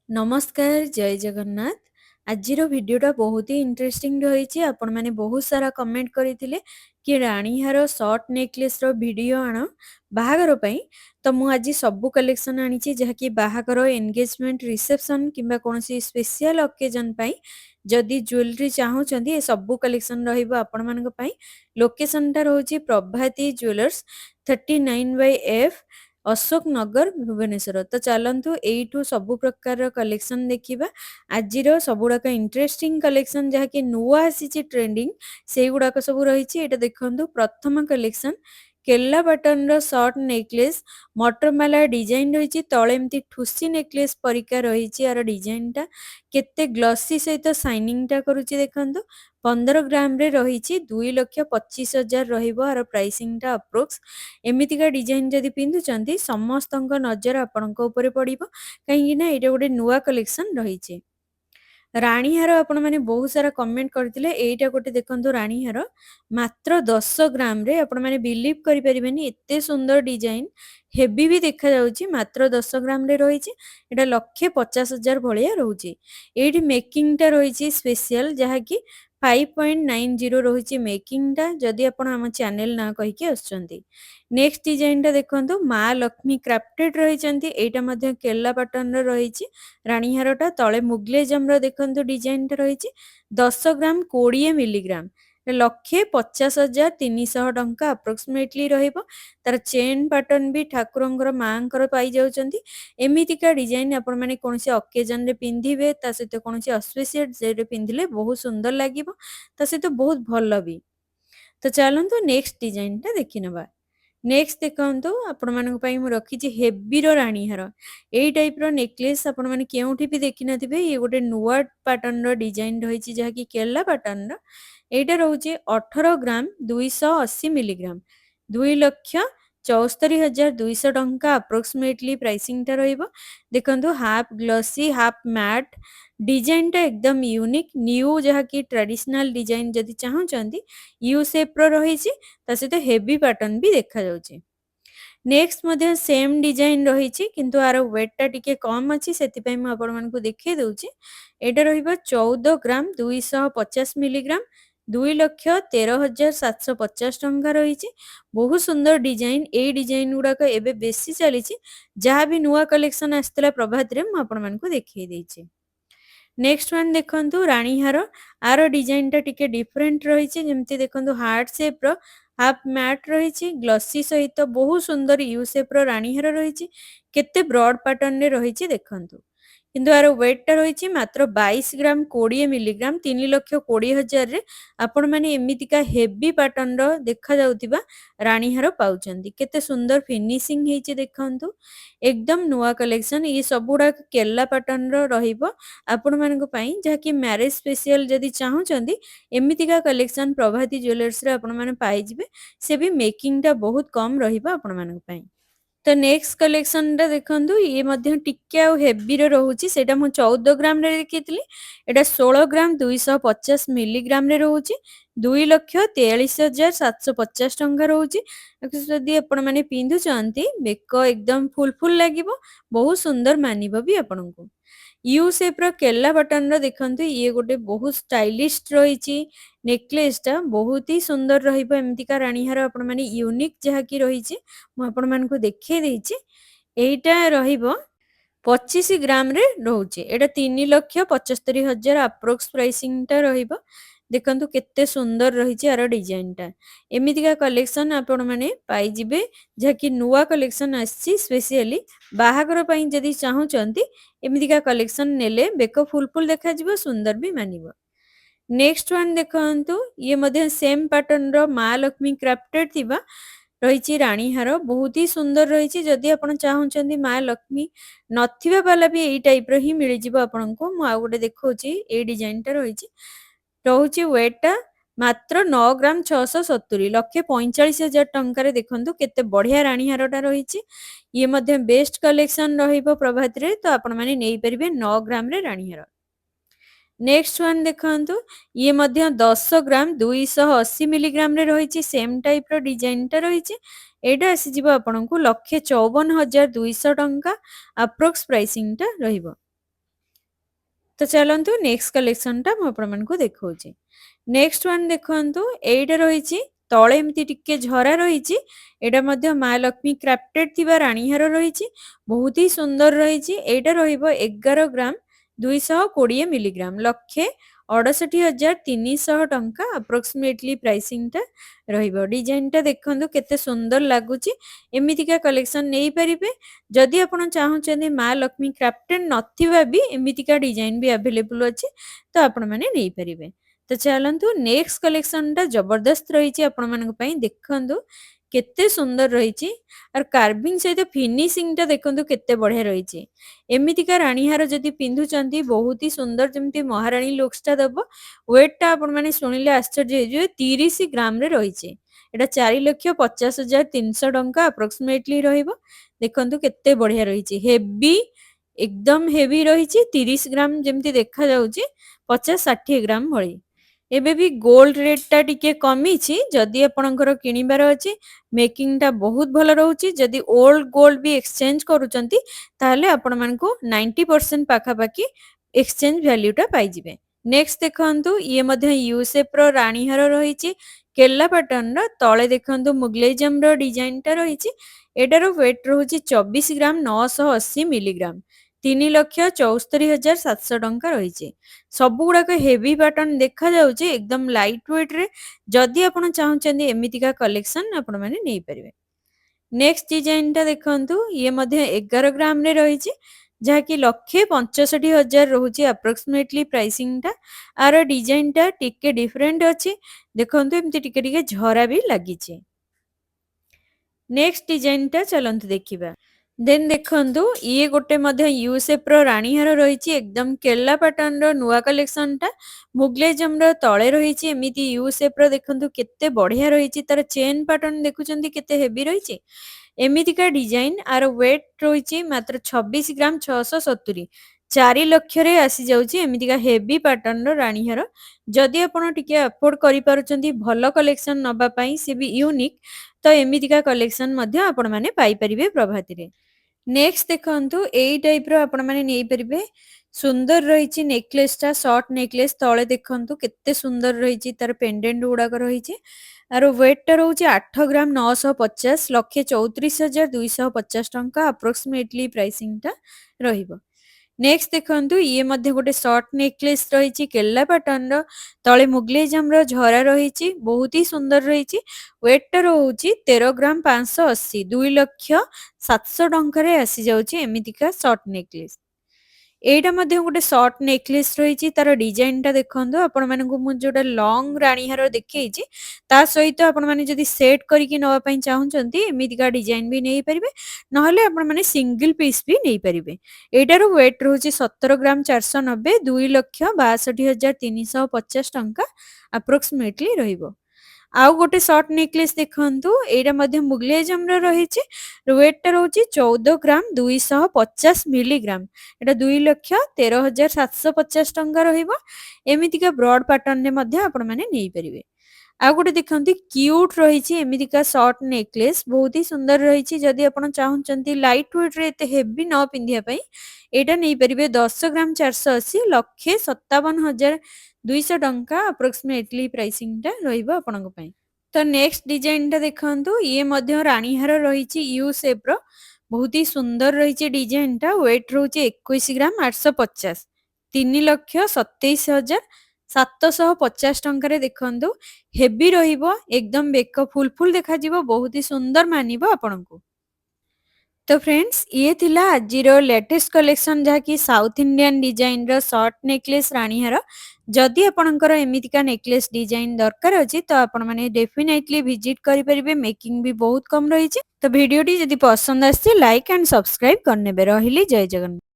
नमस्कार जय जगन्नाथ। आजिर भिडियोटा बहुत ही इंटरेस्टिंग रही। आपण मैंने बहुत सारा कमेंट करते कि रानीहार शॉर्ट नेकलेस रो वीडियो आण बाहागर पई। तो मु आज सबू कलेक्शन आनी जहाँकि बाहागर एंगेजमेंट रिसेप्शन किंबा कौन स्पेशल ओकेजन पाई जदि ज्वेलरी चाहूँगी ये सबू कलेक्शन आपण मानक पई। लोकेशनटा रोचे प्रभाती ज्वेलर्स 39/F अशोक नगर भुवनेश्वर। तो चलतु यू सबु प्रकार कलेक्शन देखा आज सबुड़ाक इंटरेस्टिंग कलेक्शन जहाँकि नुआ आसी ट्रेंडिंग से गुड़ाक सब रही। देखु प्रथम कलेक्शन केला बटन रो शॉर्ट नेकलेस मटरमाला डिजाइन रही तले एमती ठुसी नेकलेस परिका रही। यार डिजाइन टा केते ग्लसी सहित शाइनिंग टा करुच्ची देखंतु 15 ग्राम रे रही 2,25,000 रहिबो। आर प्राइसिंग टा अप्रोक्स एमितिका डिजाइन जदि पिंधुचंती समस्तंक नजर आपणक उपरे पड़िबो कहीं ना एटा गोटे नुआ कलेक्शन रही। रानीहार आपण मैंने बहुत सारा कमेंट करते एटा गोटे देखो रानीहार मात्र 10 ग्राम रे आपण मैंने बिलीव करि परिबेनी एते सुंदर डिजाइन हेवी भी देखा जाउची। मात्र 10 ग्राम रे रही एटा 1,50,000 भलिया रहउची। एठी मेकिंग टा रही स्पेशल जहाँकि 5.90 रही मेकिंग टा जदि आपण हम चैनल ना कहिके आछंती। नेक्स्ट डिजाइन टा देखंतु माँ लक्ष्मी क्राफ्टेड रही एटा मध्य केला पैटर्न रही रानीहारटा तले मुगलेजम देखंतु डिजाइन टा रही 10 ग्राम 20 मिलीग्राम 1,50,300 टंका अप्रोक्सीमेटली रहिबो। तार चेन पैटर्न भी ठाकुरंकर मांकर पाई जाउचंती। एमितिका डिजाइन आपण माने कोनसे ओकेजन रे पिंधिबे ता सहित कोनसे अस्पेशियल डे रे पिंधिले बहुत सुंदर लागिबो ता सहित बहुत भल भी। तो चलंतु नेक्स्ट डिजाइन टा देखि नबा। नेक्स्ट देखंतु आपण मानक पई मु रखिछि हेवी रो रानीहार एई टाइप रो नेकलेस आपण माने केउठी भी देखि नथिबे। ये गोटे नुआ पैटर्न रो डिजाइन रहिछि जहाँकि केला पैटर्न रो एटा रहउछि 18 ग्राम 280 मिलीग्राम 2,74,200 टंका अप्रोक्सीमेटली प्राइसिंग टा रहिबो। देखंतु half glossy half matte design टा एकदम यूनिक न्यू जहाँकि ट्रेडिशनल डिजाइन जदि चाहूचंती यू शेप रो रहिछि ता सहित हेवी पैटर्न भी देखा जाउछि। नेक्स्ट मध्य सेम डिजाइन रही किंतु आर वेट टा टिके कम अच्छी से आपण मानकु देखै दउछि। एटा रहिबो 14 ग्राम 250 मिलीग्राम 2,13,750 टंका रही। बहुत सुंदर डिजाइन ए डिजाइन गुड़ाक एबे बेसी चली जहाँ भी नुआ कलेक्शन आसला प्रभात रे मु आपण मानकु देखै दैछि। नेक्स्ट वन देखंतु रानीहार आर डिजाइन टा टिके डिफरेंट रही जेमती देखंतु हार्ट शेप रो हाफ मैट रही ग्लसी सहित बहुत सुंदर यू शेप रो रानीहार रही केते ब्रॉड पैटर्न रे रही देखंतु। किंतु आर वेट टा रही मात्र 22 ग्राम 20 मिलीग्राम 3,20,000 रे आपण माने एमितिका हेवी पैटर्न रो देखा जाउतिबा रानीहार पाउचंदी। केते सुंदर फिनिशिंग हेची देखंतु एकदम नुआ कलेक्शन। ये सबुडा केला पैटर्न रो रहिबो आपण मानक पई जहाँकि मैरिज स्पेशल जदि चाहूचंदी एमितिका कलेक्शन प्रभाती ज्वेलर्स रे आपण माने पाई जिवे। से भी मेकिंग टा बहुत कम रहिबा आपण मानक पई। तो नेक्स्ट कलेक्शन टा देखंतु ये मध्य टिके आ हेवी रे रहउची सेटा मु 14 ग्राम रे देखितली एटा 16 ग्राम 250 मिलीग्राम रे रहउची 2,43,750 टंका रहउची। जदि आपण माने पिंधु चंती बेक एकदम फुल फुल लागिबो बहुत सुंदर मानिबो भी आपनकु। यू शेप रो केला बटन रो देखंतु ये गोटे बहुत स्टाइलिश रही नेकलेस टा बहुत ही सुंदर रहिबो। एमतिका रानीहार आपण माने यूनिक जहा की रही मु आपण मानकु देखै दैछि। एइटा रहिबो 25 ग्राम रे रहउची एटा 3,75,000 अप्रोक्स प्राइसिंग टा रहिबो। देखंतु केते सुंदर रही यार डिजाइन टा एमितिका कलेक्शन आपण माने पाई जिबे जहाँकि नुआ कलेक्शन आसी स्पेशली बाहागर पई जदि चाहूचंती एमितिका कलेक्शन नेले बेक फुल फुल देखा जिवो सुंदर भी मानिबो। नेक्स्ट वन देखंतु ये मध्य सेम पैटर्न रो माँ लक्ष्मी क्राफ्टेड थिबा रही रानीहार बहुत ही सुंदर रही। जदि आपण चाहूचंती माँ लक्ष्मी नथिबा वाला भी एई टाइप रो ही मिल जिवो आपनको। मु आ गोटे देखौची ए डिजाइन टा रही रहउची वेट टा मात्र 9 ग्राम 670 1,45,000 टंका रे देखंतु केते बढ़िया रानीहार टा रही। ये मध्य बेस्ट कलेक्शन रहिबो प्रभात रे तो आपण माने नेई परिबे 9 ग्राम रे रानीहार। नेक्स्ट वन देखंतु ये मध्य 10 ग्राम 280 मिलीग्राम रे रही सेम टाइप रो डिजाइन टा रही। एटा आसी जिवो आपनकु 1,54,200 टंका अप्रोक्स प्राइसिंग टा रहिबो। तो चलतु नेक्स्ट कलेक्शन टा आपको देखा नेक्स्ट वन देखु एटा रही तले एमती टिके झरा रही एटा माँ लक्ष्मी क्राफ्टेड थिबा रानीहार रही बहुत ही सुंदर रही एटा रहिबो 11 ग्राम 220 मिलीग्राम लक्षे 68,300 टंका अप्रोक्सीमेटली प्राइसिंग टा रहिबो डिजाइन टा देखंतु केते सुंदर लागुची एमितिका कलेक्शन नहीं परिबे जदि आपण चाहउछन्ती माँ लक्ष्मी क्राफ्टेड नथिबा भी एमितिका डिजाइन भी अवेलेबल अछि तो आपण माने नहीं परिबे तो चलतु नेक्स्ट कलेक्शन टा जबरदस्त रही आपण मानक पई देखंतु केते सुंदर रही और कार्विंग सहित फिनिशिंग टा देखंतु केते बढ़िया रही एमितिका रानीहार जदि पिंधुचंती बहुत ही सुंदर जमती महारानी लुक्स टा दबो वेट टा आपण माने सुनिले आश्चर्य हे 30 ग्राम रे रही एटा 4,50,300 टंका अप्रोक्सीमेटली रहिबो देखंतु केते बढ़िया रही हेवी एकदम हेवी रही 30 ग्राम जमती देखा जाउची 50-60 ग्राम भली एबे भी गोल्ड रेट टा टिके कमी छी जदि आपणकर किनिबार अछि मेकिंग टा बहुत भलो रहउची जदि ओल्ड गोल्ड भी एक्सचेंज करूचंती ताहले आपण मानको 90% पाखा पाखी एक्सचेंज वैल्यू टा पाई जिवे नेक्स्ट देखंतु ये मध्ये यू शेप रो रानीहार रहिची केला पैटर्न रो तळे देखंतु मुगलेजम रो डिजाइन टा रहिची एटारो वेट रहउची 24 ग्राम 980 मिलीग्राम 3,74,700 टंका रही सब गुड़ाक हेवी पैटर्न देखा जाउची एकदम लाइट वेट रे जदि आपण चाहउचंदी एमितिका कलेक्शन आपण माने नै परिबे नेक्स्ट डिजाइन टा देखंतु ये मध्ये 11 ग्राम रे रही जहा कि 1,65,000 रोची अप्रोक्सीमेटली प्राइसिंग टा आर डिजाइन टा टिके डिफरेंट अछि देखंतु एमती टिके टिके झरा भी लागिचे नेक्स्ट डिजाइन टा चलंतु देखिबा देन देखंतु ये गोटे मध्ये यू शेप रो रानीहार रही एकदम केला पैटर्न रो नुआ कलेक्शन टा मुगलेजम रो तळे रही एमिति यू शेप रो देखंतु केते बढ़िया रही तार चेन पैटर्न देखुचंती केते हेवी रही एमितिका डिजाइन आर वेट रही मात्र 26 ग्राम 670 4 लक्ष रे आसी जाउची एमितिका हेवी पैटर्न रो रानीहार जदि आपण टिके अफोर्ड करि पारुचंती भलो कलेक्शन नबा पई से भी यूनिक तो एमितिका कलेक्शन मध्ये आपण माने पाई परिबे प्रभाती रे नेक्स्ट देखंतु एई टाइप रो आपण माने नै परिबे सुंदर रही नेकलेस टा शॉर्ट नेकलेस तळे देखंतु केते सुंदर रही तार पेंडेंट गुड़ाक रही आर वेट टा रोचे 8 ग्राम 950 लक्षे 34,250 टंका अप्रोक्सीमेटली प्राइसिंग टा रहिबो नेक्स्ट देखंतु ये मध्ये गोटे शॉर्ट नेकलेस रही केला पैटर्न रो तळे मुगलेजम रो झरा रही बहुत ही सुंदर रही वेट टा रोची 13 ग्राम 580 2,07,000 टंका रे आसी जाउची एमितिका शॉर्ट नेकलेस एटा मध्ये गोटे शॉर्ट नेकलेस रही तार डिजाइन टा देखंतु आपण मानकु मु जोटा लॉन्ग रानीहार देखैछि ता सहित आपण माने जदि सेट करिकि नवा पई चाहुचंती एमितिका डिजाइन भी नै परिबे नहले आपण माने सिंगल पीस भी नै परिबे एटार वेट रहउची 17 ग्राम 490 2,62,350 टंका अप्रोक्सीमेटली रहिबो आउ गोटे शॉर्ट नेकलेस देखंतु एटा मध्ये मुगलेजम रो रहिछि वेट टा रहउची 14 ग्राम 250 मिलीग्राम एटा 2,13,750 टंका रहिबो एमितिका ब्रॉड पैटर्न ने मध्ये आपण माने नै परिबे आ गोटे देखंती क्यूट रही एमितिका शॉर्ट नेकलेस बहुत ही सुंदर रही जदि आपण चाहउचंती लाइट वेट रे एते हेवी न पिंधिया पई एटा नै परिबे 10 ग्राम 480 लक्षे 57,200 टंका अप्रोक्सीमेटली प्राइसिंग टा रहिबो आपनक पई तो नेक्स्ट डिजाइन टा देखंतु ये मध्ये रानीहार रही यू शेप रो बहुत ही सुंदर रही डिजाइन टा वेट रोचे 21 ग्राम 850 3,27,750 टंका रे देखंतु हेवी रहिबो एकदम बेक फुल फुल देखा जिवो बहुत ही सुंदर मानिबो आपनकु तो फ्रेंड्स ये थिला आजिरो लेटेस्ट कलेक्शन जहा कि साउथ इंडियन डिजाइन रो शॉर्ट नेकलेस रानीहार जदि आपणकर एमितिका नेकलेस डिजाइन दरकार अछि तो आपण माने डेफिनेटली विजिट करि परिबे मेकिंग भी बहुत कम रही तो वीडियोटी जदि पसंद आछि लाइक एंड सब्सक्राइब करनेबे रहिली जय जगन्नाथ।